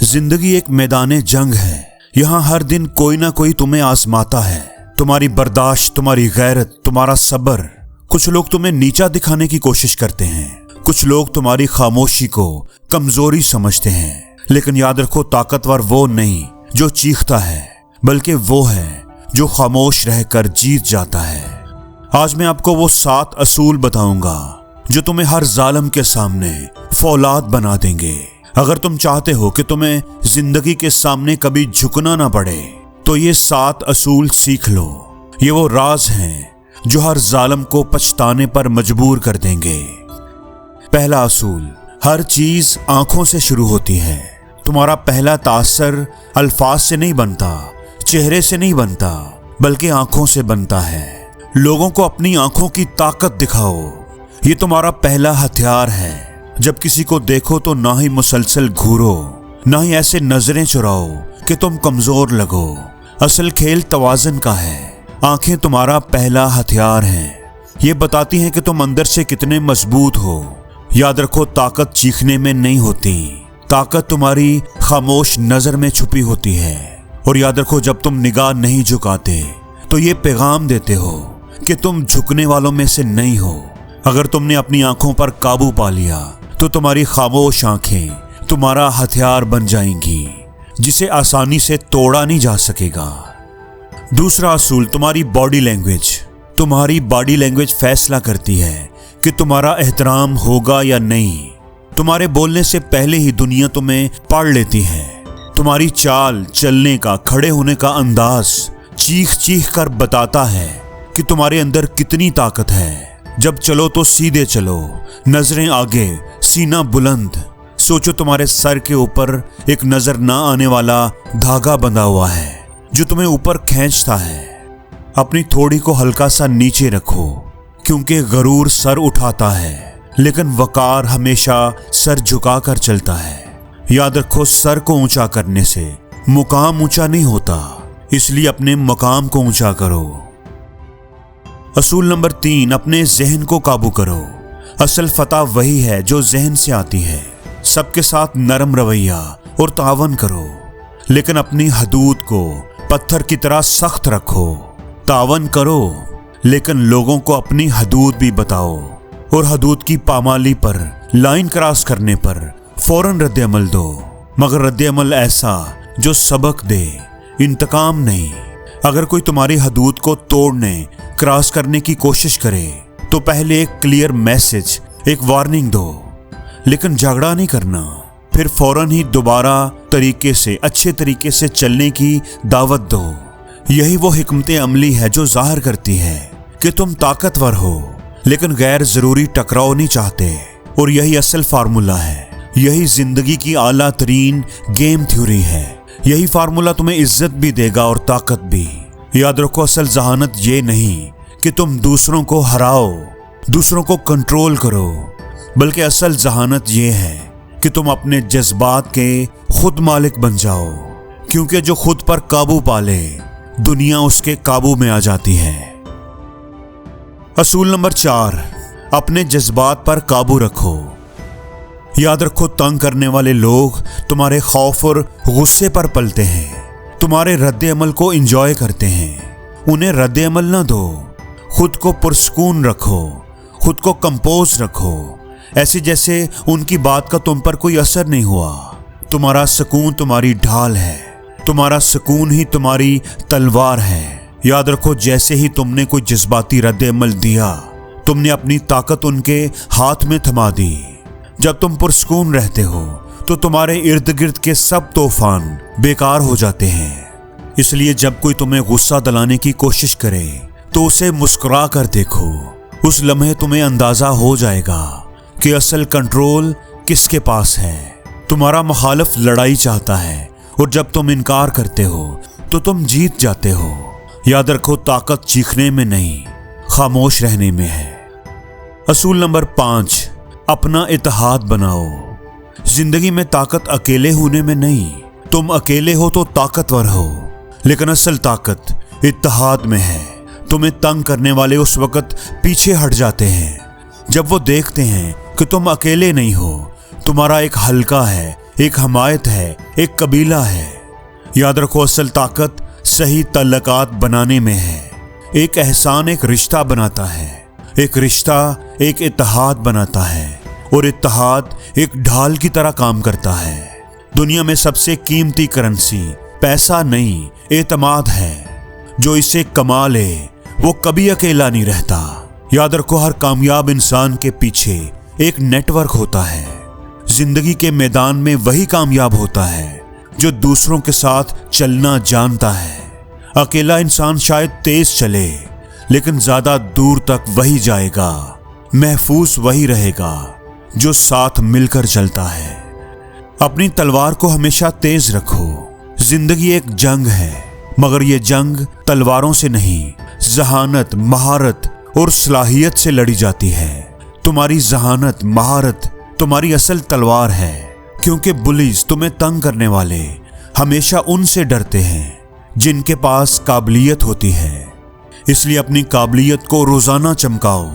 जिंदगी एक मैदान जंग है। यहाँ हर दिन कोई ना कोई तुम्हें आजमाता है। तुम्हारी बर्दाश्त, तुम्हारी गैरत, तुम्हारा सब्र। कुछ लोग तुम्हें नीचा दिखाने की कोशिश करते हैं। कुछ लोग तुम्हारी खामोशी को कमजोरी समझते हैं। लेकिन याद रखो, ताकतवर वो नहीं जो चीखता है, बल्कि वो है जो खामोश रहकर जीत जाता है। आज मैं आपको वो 7 असूल बताऊंगा जो तुम्हें हर जालिम के सामने फौलाद बना देंगे। अगर तुम चाहते हो कि तुम्हें जिंदगी के सामने कभी झुकना ना पड़े, तो ये 7 असूल सीख लो। ये वो राज हैं जो हर जालिम को पछताने पर मजबूर कर देंगे। पहला असूल, हर चीज आंखों से शुरू होती है। तुम्हारा पहला तासर अल्फाज से नहीं बनता, चेहरे से नहीं बनता, बल्कि आंखों से बनता है। लोगों को अपनी आंखों की ताकत दिखाओ। ये तुम्हारा पहला हथियार है। जब किसी को देखो तो ना ही मुसलसल घूरो, ना ही ऐसे नजरें चुराओ कि तुम कमजोर लगो। असल खेल तवाज़ुन का है। आंखें तुम्हारा पहला हथियार हैं। ये बताती हैं कि तुम अंदर से कितने मजबूत हो। याद रखो, ताकत चीखने में नहीं होती, ताकत तुम्हारी खामोश नजर में छुपी होती है। और याद रखो, जब तुम निगाह नहीं झुकाते तो ये पैगाम देते हो कि तुम झुकने वालों में से नहीं हो। अगर तुमने अपनी आंखों पर काबू पा लिया तो तुम्हारी खामोश आंखें तुम्हारा हथियार बन जाएंगी, जिसे आसानी से तोड़ा नहीं जा सकेगा। दूसरा असूल, तुम्हारी बॉडी लैंग्वेज। तुम्हारी बॉडी लैंग्वेज फैसला करती है कि तुम्हारा एहतराम होगा या नहीं। तुम्हारे बोलने से पहले ही दुनिया तुम्हें पढ़ लेती है। तुम्हारी चाल चलने का, खड़े होने का अंदाज चीख चीख कर बताता है कि तुम्हारे अंदर कितनी ताकत है। जब चलो तो सीधे चलो, नजरें आगे, सीना बुलंद। सोचो, तुम्हारे सर के ऊपर एक नजर ना आने वाला धागा बंधा हुआ है जो तुम्हें ऊपर खींचता है। अपनी थोड़ी को हल्का सा नीचे रखो, क्योंकि गरूर सर उठाता है, लेकिन वकार हमेशा सर झुकाकर चलता है। याद रखो, सर को ऊंचा करने से मुकाम ऊंचा नहीं होता, इसलिए अपने मकाम को ऊंचा करो। असूल नंबर 3, अपने जहन को काबू करो। असल फतह वही है जो जहन से आती है। सबके साथ नरम रवैया और तावन करो, लेकिन अपनी हदूद को पत्थर की तरह सख्त रखो। तावन करो, लेकिन लोगों को अपनी हदूद भी बताओ। और हदूद की पामाली पर, लाइन क्रॉस करने पर फौरन रद्द-ए-अमल दो, मगर रद्द-ए-अमल ऐसा जो सबक दे, इंतकाम नहीं। अगर कोई तुम्हारी हदूद को तोड़ने, क्रॉस करने की कोशिश करे तो पहले एक क्लियर मैसेज, एक वार्निंग दो, लेकिन झगड़ा नहीं करना। फिर फौरन ही दोबारा तरीके से, अच्छे तरीके से चलने की दावत दो। यही वो हिकमत अमली है जो जाहिर करती है कि तुम ताकतवर हो, लेकिन गैर जरूरी टकराव नहीं चाहते। और यही असल फार्मूला है। यही जिंदगी की आला तरीन गेम थ्योरी है। यही फार्मूला तुम्हें इज्जत भी देगा और ताकत भी। याद रखो, असल जहानत ये नहीं कि तुम दूसरों को हराओ, दूसरों को कंट्रोल करो, बल्कि असल जहानत ये है कि तुम अपने जज्बात के खुद मालिक बन जाओ। क्योंकि जो खुद पर काबू पाले, दुनिया उसके काबू में आ जाती है। असूल नंबर 4, अपने जज्बात पर काबू रखो। याद रखो, तंग करने वाले लोग तुम्हारे खौफ और गुस्से पर पलते हैं, तुम्हारे रद्द-ए-अमल को एंजॉय करते हैं। उन्हें रद्द-ए-अमल ना दो। खुद को पुरस्कून रखो, खुद को कंपोज रखो, ऐसे जैसे उनकी बात का तुम पर कोई असर नहीं हुआ। तुम्हारा सुकून तुम्हारी ढाल है, तुम्हारा सुकून ही तुम्हारी तलवार है। याद रखो, जैसे ही तुमने कोई जज्बाती रद्द-ए-अमल दिया, तुमने अपनी ताकत उनके हाथ में थमा दी। जब तुम पुरस्कून रहते हो तो तुम्हारे इर्द गिर्द के सब तूफान बेकार हो जाते हैं। इसलिए जब कोई तुम्हें गुस्सा दिलाने की कोशिश करे तो उसे मुस्कुरा कर देखो। उस लम्हे तुम्हें अंदाजा हो जाएगा कि असल कंट्रोल किसके पास है। तुम्हारा मुखालिफ लड़ाई चाहता है, और जब तुम इनकार करते हो तो तुम जीत जाते हो। याद रखो, ताकत चीखने में नहीं, खामोश रहने में है। असूल नंबर 5, अपना इत्तेहाद बनाओ। जिंदगी में ताकत अकेले होने में नहीं। तुम अकेले हो तो ताकतवर हो, लेकिन असल ताकत इत्तेहाद में है। तुम्हें तंग करने वाले उस वक्त पीछे हट जाते हैं जब वो देखते हैं कि तुम अकेले नहीं हो। तुम्हारा एक हल्का है, एक हमायत है, एक कबीला है। याद रखो, असल ताकत सही तल्लकात बनाने में है। एक एहसान एक रिश्ता बनाता है, एक रिश्ता एक इत्तेहाद बनाता है, और इत्तेहाद एक ढाल की तरह काम करता है। दुनिया में सबसे कीमती करेंसी पैसा नहीं, एतमाद है। जो इसे कमा ले वो कभी अकेला नहीं रहता। याद रखो, हर कामयाब इंसान के पीछे एक नेटवर्क होता है। जिंदगी के मैदान में वही कामयाब होता है जो दूसरों के साथ चलना जानता है। अकेला इंसान शायद तेज चले, लेकिन ज्यादा दूर तक वही जाएगा। महफूज वही रहेगा जो साथ मिलकर चलता है। अपनी तलवार को हमेशा तेज रखो। जिंदगी एक जंग है, मगर ये जंग तलवारों से नहीं, जहानत, महारत और सलाहियत से लड़ी जाती है। तुम्हारी जहानत, महारत तुम्हारी असल तलवार है, क्योंकि बुलीज, तुम्हें तंग करने वाले, हमेशा उनसे डरते हैं जिनके पास काबिलियत होती है। इसलिए अपनी काबिलियत को रोजाना चमकाओ।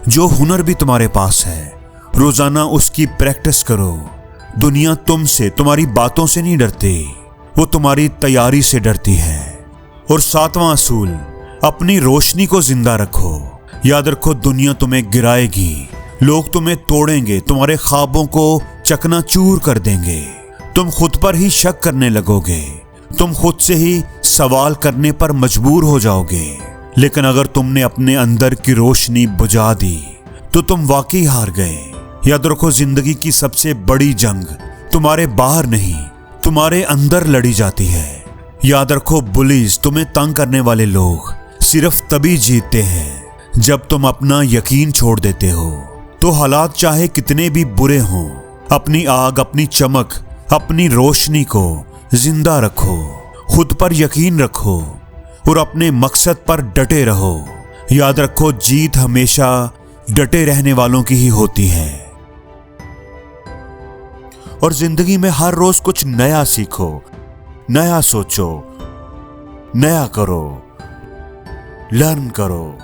जो हुनर भी तुम्हारे पास है, रोजाना उसकी प्रैक्टिस करो। दुनिया तुमसे, तुम्हारी बातों से नहीं डरती, वो तुम्हारी तैयारी से डरती है। और 7वां असूल, अपनी रोशनी को जिंदा रखो। याद रखो, दुनिया तुम्हें गिराएगी, लोग तुम्हें तोड़ेंगे, तुम्हारे ख्वाबों को चकनाचूर कर देंगे। तुम खुद पर ही शक करने लगोगे, तुम खुद से ही सवाल करने पर मजबूर हो जाओगे। लेकिन अगर तुमने अपने अंदर की रोशनी बुझा दी तो तुम वाकई हार गए। याद रखो, जिंदगी की सबसे बड़ी जंग तुम्हारे बाहर नहीं, तुम्हारे अंदर लड़ी जाती है। याद रखो, बुलीज, तुम्हें तंग करने वाले लोग सिर्फ तभी जीतते हैं जब तुम अपना यकीन छोड़ देते हो। तो हालात चाहे कितने भी बुरे हों, अपनी आग, अपनी चमक, अपनी रोशनी को जिंदा रखो। खुद पर यकीन रखो और अपने मकसद पर डटे रहो। याद रखो, जीत हमेशा डटे रहने वालों की ही होती है। और जिंदगी में हर रोज कुछ नया सीखो, नया सोचो, नया करो, लर्न करो।